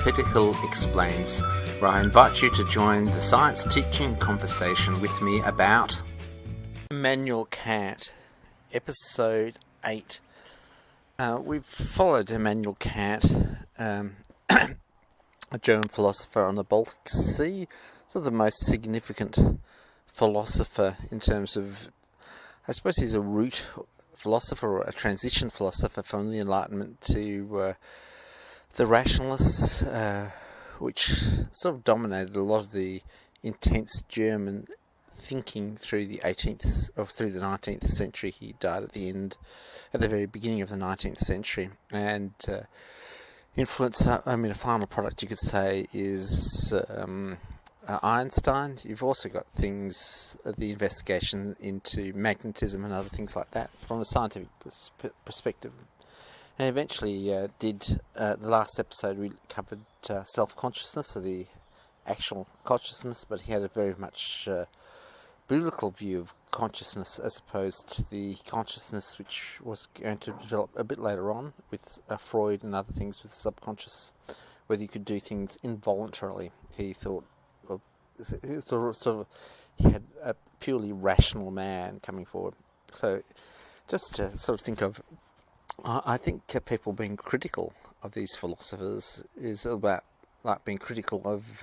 Peter Hill Explains, where I invite you to join the science teaching conversation with me about Immanuel Kant, Episode 8. We've followed Immanuel Kant, a German philosopher on the Baltic Sea, sort of the most significant philosopher in terms of, I suppose he's a root philosopher or a transition philosopher from the Enlightenment to the rationalists, which sort of dominated a lot of the intense German thinking through the 19th century. He died at the very beginning of the 19th century, and influence. A final product you could say is Einstein. You've also got things, the investigation into magnetism and other things like that from a scientific perspective. And eventually the last episode we covered self-consciousness, or the actual consciousness, but he had a very much biblical view of consciousness as opposed to the consciousness which was going to develop a bit later on with Freud and other things with the subconscious, whether you could do things involuntarily. He thought he had a purely rational man coming forward. So just to sort of think of, I think people being critical of these philosophers is about like being critical of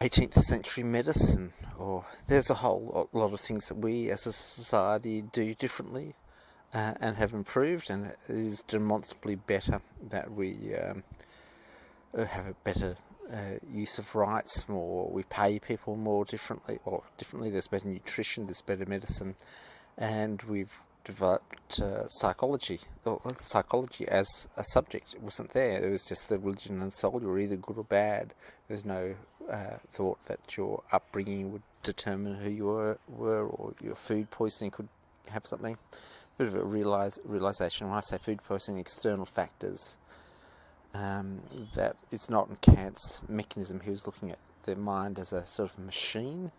18th century medicine, or there's a whole lot of things that we as a society do differently and have improved, and it is demonstrably better that we have a better use of rights, we pay people more differently, there's better nutrition, there's better medicine, and we've developed psychology as a subject. It wasn't there. It was just the religion and soul. You were either good or bad. There was no thought that your upbringing would determine who you were, or your food poisoning could have something. A bit of a realization when I say food poisoning, external factors, that it's not in Kant's mechanism. He was looking at the mind as a sort of machine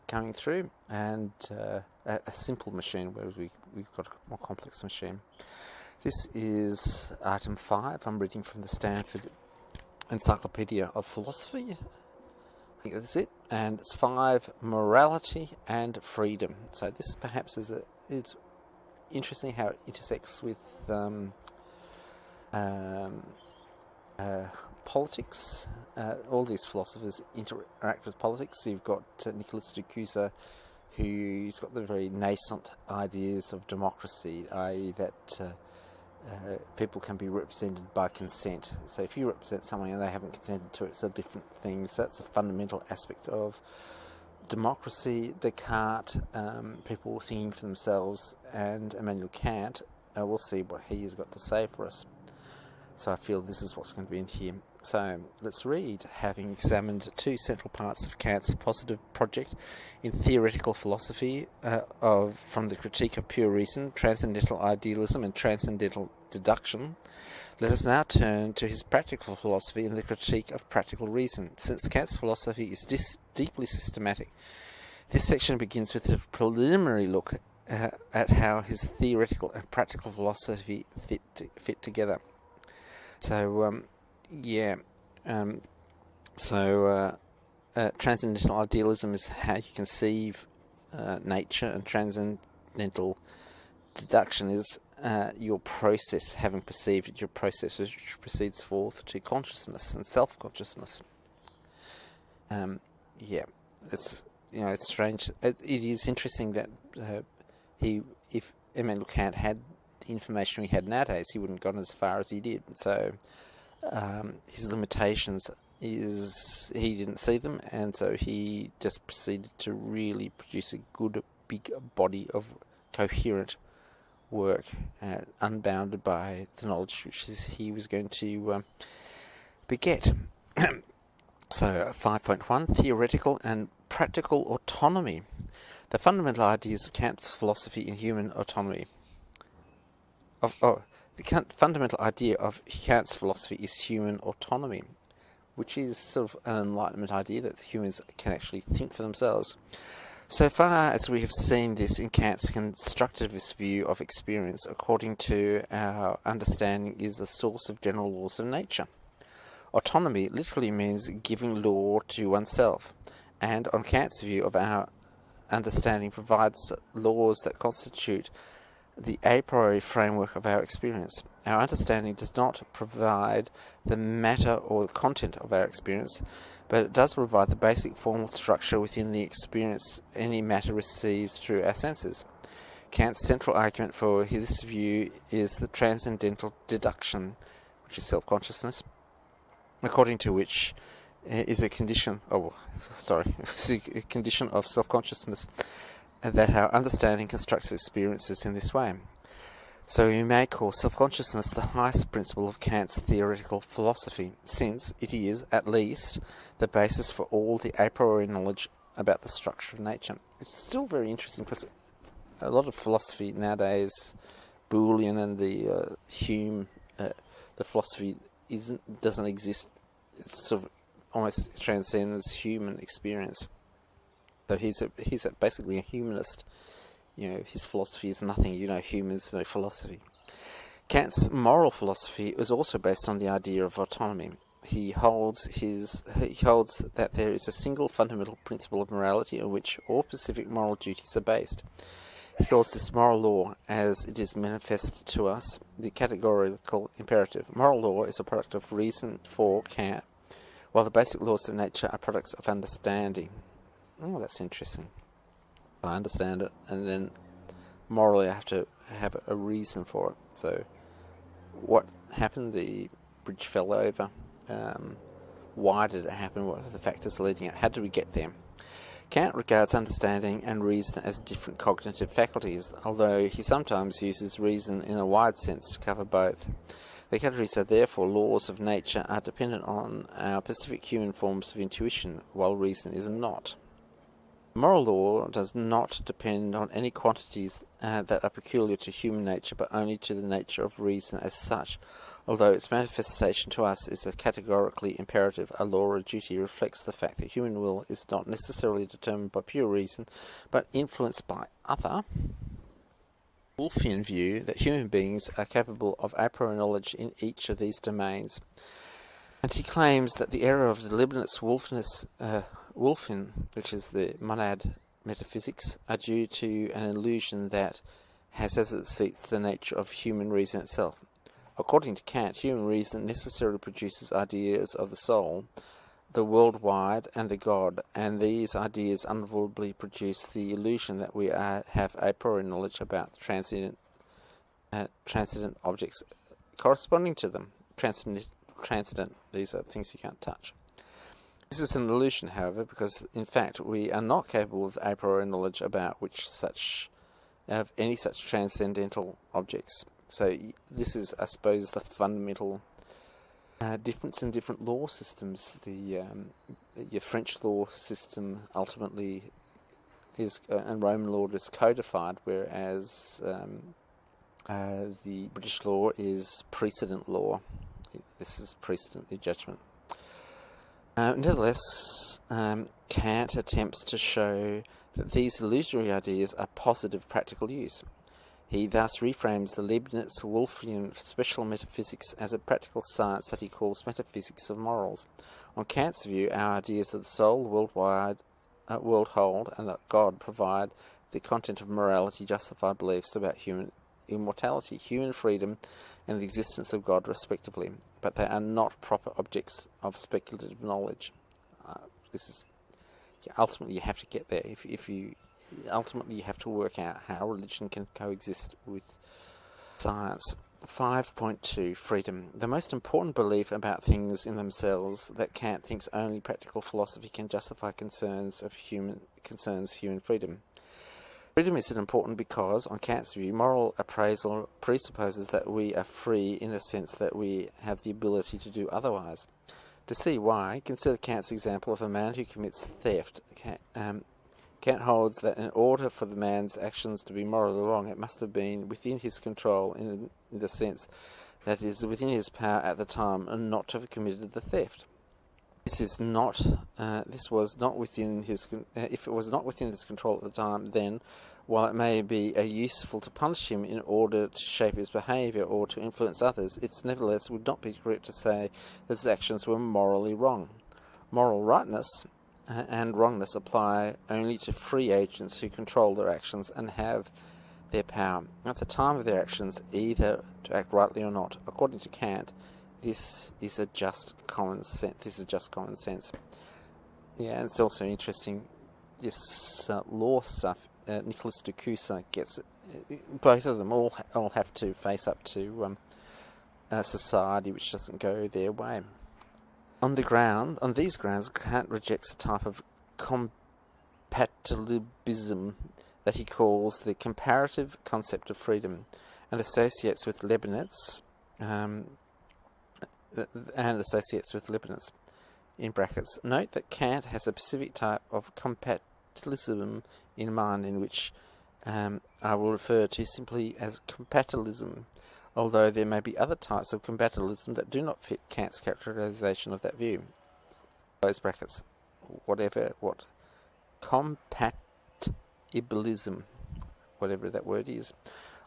coming through, and a simple machine, whereas we've got a more complex machine. This is item 5. I'm reading from the Stanford Encyclopedia of Philosophy. I think that's it. And it's 5, morality and freedom. So this perhaps it's interesting how it intersects with politics. All these philosophers interact with politics. So you've got Nicholas de Cusa, who's got the very nascent ideas of democracy, i.e. that people can be represented by consent. So if you represent someone and they haven't consented to it, it's a different thing. So that's a fundamental aspect of democracy. Descartes, people thinking for themselves, and Immanuel Kant, we'll see what he has got to say for us. So I feel this is what's going to be in here. So let's read. Having examined 2 central parts of Kant's positive project in theoretical philosophy from the critique of pure reason, transcendental idealism and transcendental deduction, let us now turn to his practical philosophy in the critique of practical reason. Since Kant's philosophy is deeply systematic, this section begins with a preliminary look at how his theoretical and practical philosophy fit together. So, transcendental idealism is how you conceive nature, and transcendental deduction is your process, having perceived it, your process which proceeds forth to consciousness and self-consciousness. It's strange. It is interesting that if Immanuel Kant had the information we had nowadays, he wouldn't have gone as far as he did. So his limitations is he didn't see them, and so he just proceeded to really produce a good big body of coherent work, unbounded by the knowledge which he was going to beget. So 5.1, theoretical and practical autonomy. The fundamental ideas of Kant's philosophy in human autonomy. The fundamental idea of Kant's philosophy is human autonomy, which is sort of an Enlightenment idea that humans can actually think for themselves. So far as we have seen this in Kant's constructivist view of experience, according to our understanding, is the source of general laws of nature. Autonomy literally means giving law to oneself, and on Kant's view of our understanding provides laws that constitute the a priori framework of our experience. Our understanding does not provide the matter or the content of our experience, but it does provide the basic formal structure within the experience any matter receives through our senses. Kant's central argument for this view is the Transcendental Deduction, which is self-consciousness, according to which is a condition of self-consciousness, and that our understanding constructs experiences in this way. So we may call self-consciousness the highest principle of Kant's theoretical philosophy, since it is, at least, the basis for all the a priori knowledge about the structure of nature. It's still very interesting because a lot of philosophy nowadays, Boolean and the Hume, the philosophy doesn't exist. It's sort of almost transcends human experience. So he's basically a humanist. His philosophy is nothing. Humans, no philosophy. Kant's moral philosophy is also based on the idea of autonomy. He holds that there is a single fundamental principle of morality on which all specific moral duties are based. He calls this moral law, as it is manifest to us, the categorical imperative. Moral law is a product of reason for Kant, while the basic laws of nature are products of understanding. Oh, that's interesting. I understand it, and then morally I have to have a reason for it. So, what happened? The bridge fell over. Why did it happen? What are the factors leading it? How did we get there? Kant regards understanding and reason as different cognitive faculties, although he sometimes uses reason in a wide sense to cover both. The categories are therefore laws of nature are dependent on our specific human forms of intuition, while reason is not. Moral law does not depend on any quantities that are peculiar to human nature, but only to the nature of reason as such. Although its manifestation to us is a categorically imperative, a law or duty reflects the fact that human will is not necessarily determined by pure reason, but influenced by other. Wolffian view that human beings are capable of a priori knowledge in each of these domains, and he claims that the error of the Leibniz Wolffian, which is the monad metaphysics, are due to an illusion that has as its seat the nature of human reason itself. According to Kant, human reason necessarily produces ideas of the soul, the worldwide, and the God, and these ideas unavoidably produce the illusion that we have a priori knowledge about transcendent objects corresponding to them. Transcendent, these are things you can't touch. This is an illusion, however, because in fact we are not capable of a priori knowledge about any such transcendental objects. So this is, I suppose, the fundamental difference in different law systems. Your French law system ultimately is, and Roman law is codified, whereas the British law is precedent law. This is precedent judgment. Nevertheless, Kant attempts to show that these illusory ideas are positive practical use. He thus reframes the Leibniz-Wolffian special metaphysics as a practical science that he calls metaphysics of morals. On Kant's view, our ideas of the soul, world hold, and that God provide the content of morality justified beliefs about human immortality, human freedom, and the existence of God, respectively, but they are not proper objects of speculative knowledge. Ultimately, you have to get there. Ultimately, you have to work out how religion can coexist with science. 5.2 Freedom. The most important belief about things in themselves that Kant thinks only practical philosophy can justify concerns human freedom. Freedom is important because, on Kant's view, moral appraisal presupposes that we are free in a sense that we have the ability to do otherwise. To see why, consider Kant's example of a man who commits theft. Kant holds that in order for the man's actions to be morally wrong, it must have been within his control in the sense that it is within his power at the time and not to have committed the theft. This is not. This was not within his. If it was not within his control at the time, then, while it may be useful to punish him in order to shape his behaviour or to influence others, it nevertheless would not be correct to say that his actions were morally wrong. Moral rightness and wrongness apply only to free agents who control their actions and have their power at the time of their actions, either to act rightly or not. According to Kant, this is just common sense. Yeah, and it's also interesting. This law stuff. Nicholas de Cusa gets both of them all have to face up to a society which doesn't go their way. On these grounds, Kant rejects a type of compatibilism that he calls the comparative concept of freedom, and associates with Leibniz. In brackets. Note that Kant has a specific type of compatibilism in mind, in which I will refer to simply as compatibilism, although there may be other types of compatibilism that do not fit Kant's characterization of that view. Close brackets. What compatibilism, whatever that word is.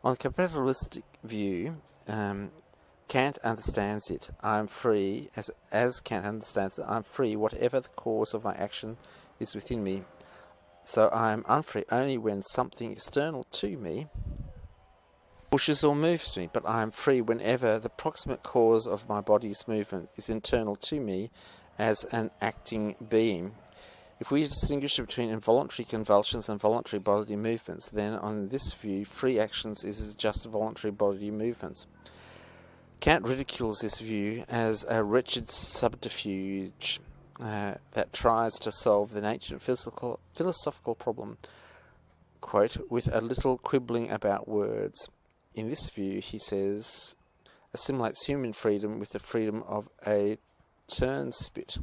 On the compatibilistic view, Kant understands it. I am free, as Kant understands it, I am free whatever the cause of my action is within me. So I am unfree only when something external to me pushes or moves me, but I am free whenever the proximate cause of my body's movement is internal to me as an acting being. If we distinguish between involuntary convulsions and voluntary bodily movements, then on this view, free actions is just voluntary bodily movements. Kant ridicules this view as a wretched subterfuge that tries to solve the ancient philosophical problem, quote, with a little quibbling about words. In this view, he says, assimilates human freedom with the freedom of a turnspit,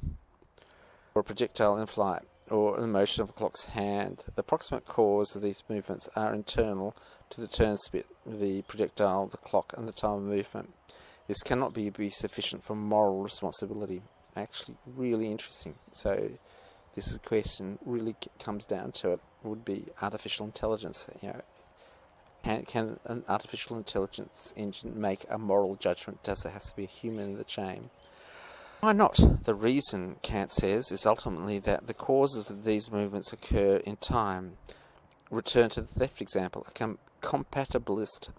or a projectile in flight, or the motion of a clock's hand. The proximate cause of these movements are internal to the turnspit, the projectile, the clock, and the time of movement. This cannot be sufficient for moral responsibility. Actually, really interesting. So, this is a question really comes down to it. Would be artificial intelligence. Can an artificial intelligence engine make a moral judgment? Does there have to be a human in the chain? Why not? The reason, Kant says, is ultimately that the causes of these movements occur in time. Return to the theft example. A compatibilist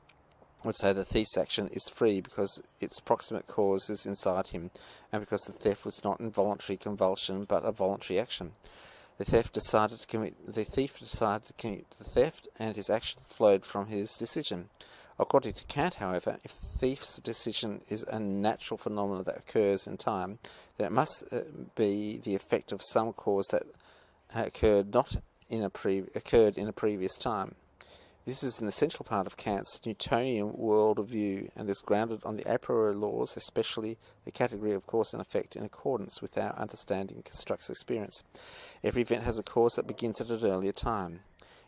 would say the thief's action is free because its proximate cause is inside him, and because the theft was not involuntary convulsion but a voluntary action. The thief decided to commit the theft, and his action flowed from his decision. According to Kant, however, if the thief's decision is a natural phenomenon that occurs in time, then it must be the effect of some cause that occurred in a previous time. This is an essential part of Kant's Newtonian world of view, and is grounded on the a priori laws, especially the category of cause and effect, in accordance with our understanding constructs experience. Every event has a cause that begins at an earlier time.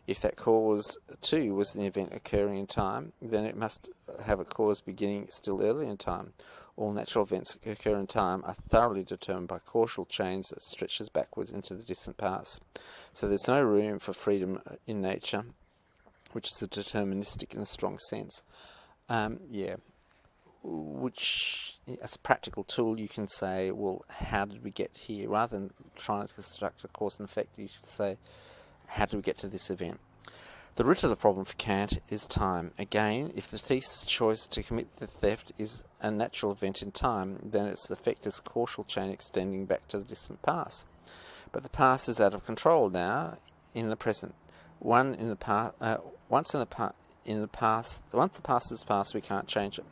If that cause, too, was an event occurring in time, then it must have a cause beginning still earlier in time. All natural events that occur in time are thoroughly determined by causal chains that stretches backwards into the distant past. So there's no room for freedom in nature, which is a deterministic in a strong sense. Which, as a practical tool, you can say, well, how did we get here? Rather than trying to construct a cause and effect, you should say, how did we get to this event? The root of the problem for Kant is time. Again, if the thief's choice to commit the theft is a natural event in time, then its effect is a causal chain extending back to the distant past. But the past is out of control now in the present. Once the past is past, we can't change it.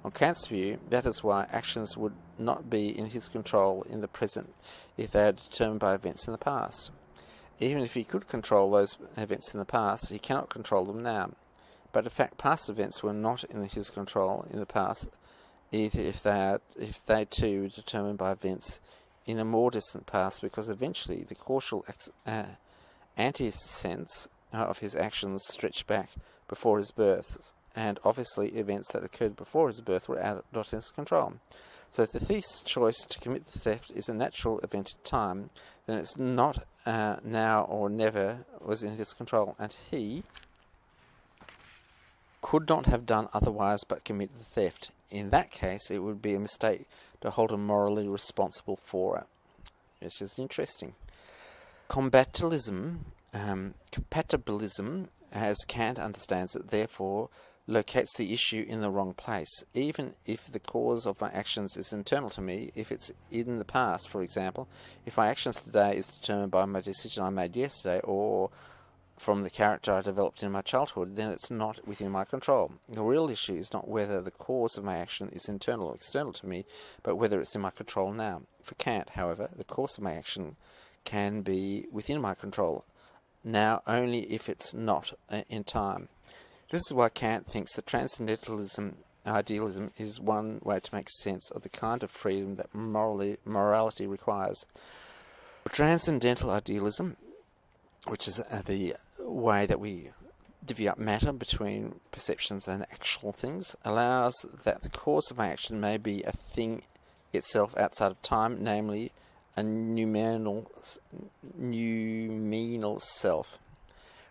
On Kant's view, that is why actions would not be in his control in the present if they are determined by events in the past. Even if he could control those events in the past, he cannot control them now. But in fact, past events were not in his control in the past, either if they too were determined by events in a more distant past, because eventually the causal antecedents of his actions stretched back before his birth, and obviously events that occurred before his birth were not in his control. So if the thief's choice to commit the theft is a natural event in time, then it's not now or never was in his control, and he could not have done otherwise but commit the theft. In that case, it would be a mistake to hold him morally responsible for it, which is interesting. Compatibilism, as Kant understands it, therefore, locates the issue in the wrong place. Even if the cause of my actions is internal to me, if it's in the past, for example, if my actions today is determined by my decision I made yesterday or from the character I developed in my childhood, then it's not within my control. The real issue is not whether the cause of my action is internal or external to me, but whether it's in my control now. For Kant, however, the course of my action can be within my control now only if it's not in time. This is why Kant thinks that transcendentalism idealism is one way to make sense of the kind of freedom that morality requires. Transcendental idealism, which is the way that we divvy up matter between perceptions and actual things, allows that the cause of my action may be a thing itself outside of time, namely a noumenal self,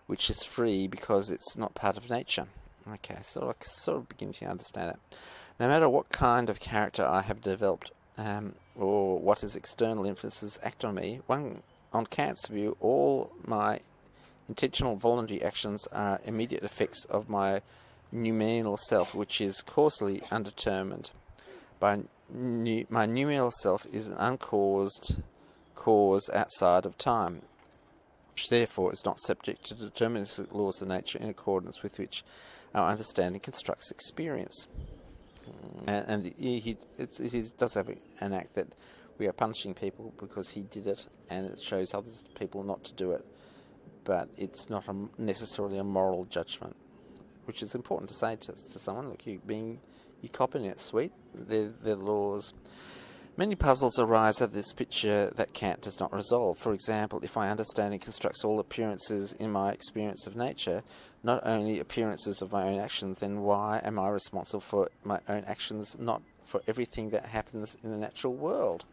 which is free because it's not part of nature. Okay, so I sort of begin to understand it. No matter what kind of character I have developed, or what his external influences act on me, on Kant's view, all my intentional voluntary actions are immediate effects of my noumenal self, which is causally undetermined. My noumenal self is an uncaused cause outside of time, which therefore is not subject to deterministic laws of nature in accordance with which our understanding constructs experience. And he does have an act that we are punishing people because he did it, and it shows other people not to do it. But it's not necessarily a moral judgment, which is important to say to someone. Look, you copying it, sweet. They're laws. Many puzzles arise out of this picture that Kant does not resolve. For example, if my understanding constructs all appearances in my experience of nature, not only appearances of my own actions, then why am I responsible for my own actions, not for everything that happens in the natural world?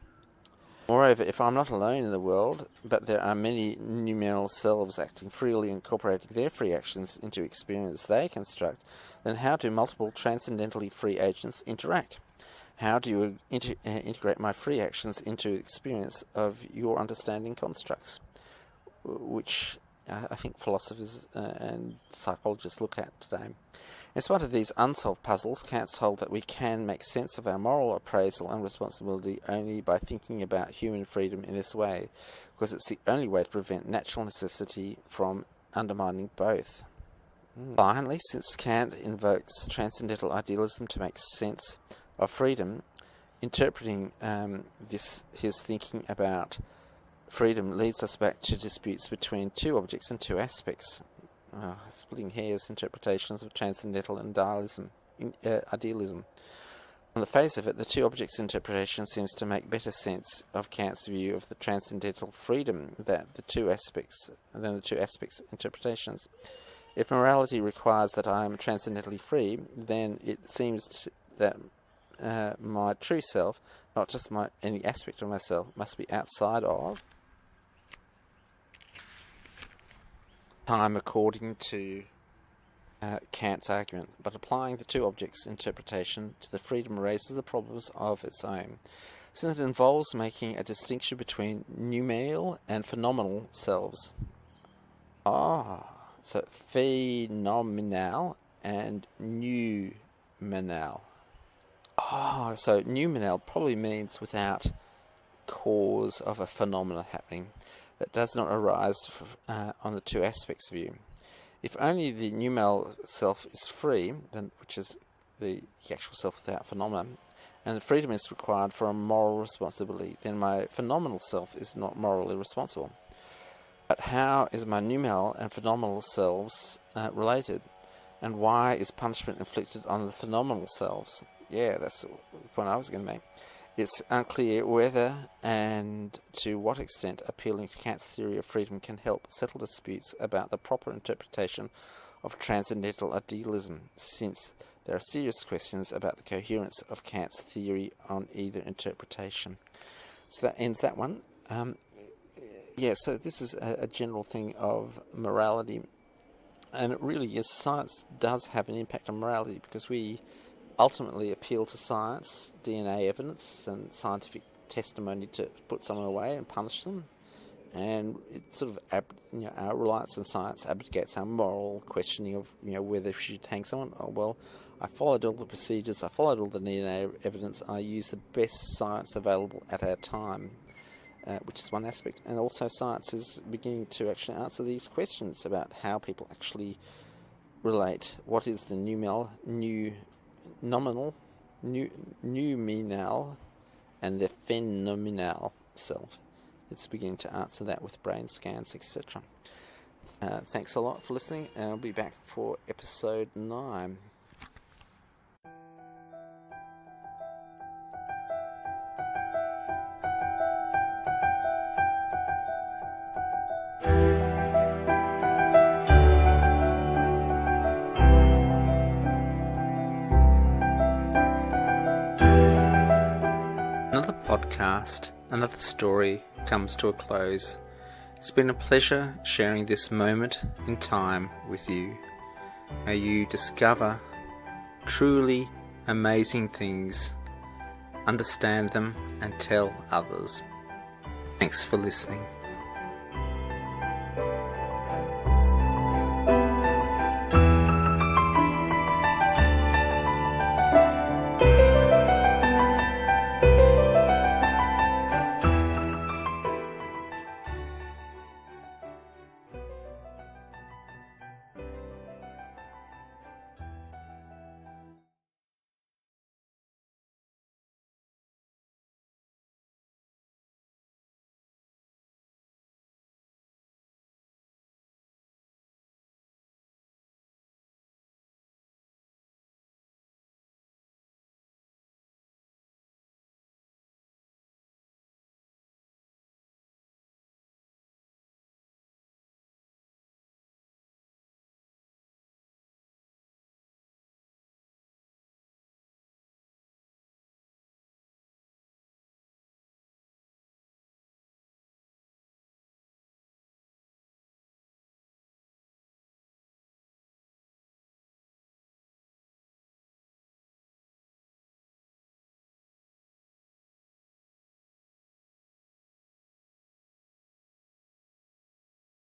Moreover, if I'm not alone in the world, but there are many noumenal selves acting freely, incorporating their free actions into experience they construct, then how do multiple transcendentally free agents interact? How do you integrate my free actions into experience of your understanding constructs, which I think philosophers and psychologists look at today? In spite of these unsolved puzzles, Kant's hold that we can make sense of our moral appraisal and responsibility only by thinking about human freedom in this way, because it's the only way to prevent natural necessity from undermining both. Finally, since Kant invokes transcendental idealism to make sense of freedom, interpreting his thinking about freedom leads us back to disputes between two objects and two aspects. Splitting hairs, interpretations of transcendental and idealism. On the face of it, the two objects interpretation seems to make better sense of Kant's view of the transcendental freedom than the two aspects interpretations. If morality requires that I am transcendentally free, then it seems that my true self, not just any aspect of myself, must be outside of time according to Kant's argument. But applying the two objects interpretation to the freedom raises the problems of its own, since it involves making a distinction between noumenal and phenomenal selves. So phenomenal and noumenal. So noumenal probably means without cause of a phenomena happening that does not arise on the two aspects view. If only the noumenal self is free, then, which is the actual self without phenomena, and the freedom is required for a moral responsibility, then my phenomenal self is not morally responsible. But how is my noumenal and phenomenal selves related? And why is punishment inflicted on the phenomenal selves? Yeah, that's the point I was going to make. It's unclear whether and to what extent appealing to Kant's theory of freedom can help settle disputes about the proper interpretation of transcendental idealism, since There are serious questions about the coherence of Kant's theory on either interpretation. So that ends that one. So this is a general thing of morality. And it really is, science does have an impact on morality, because we ultimately appeal to science, DNA evidence and scientific testimony to put someone away and punish them. And it sort of, our reliance on science abdicates our moral questioning of, whether we should hang someone. Oh, well, I followed all the procedures, I followed all the DNA evidence, I used the best science available at our time, which is one aspect. And also science is beginning to actually answer these questions about how people actually relate. What is the noumenal, and the phenomenal self? It's beginning to answer that with brain scans, etc. Thanks a lot for listening, and I'll be back for episode 9. Another podcast, another story comes to a close. It's been a pleasure sharing this moment in time with you. May you discover truly amazing things, understand them, and tell others. Thanks for listening.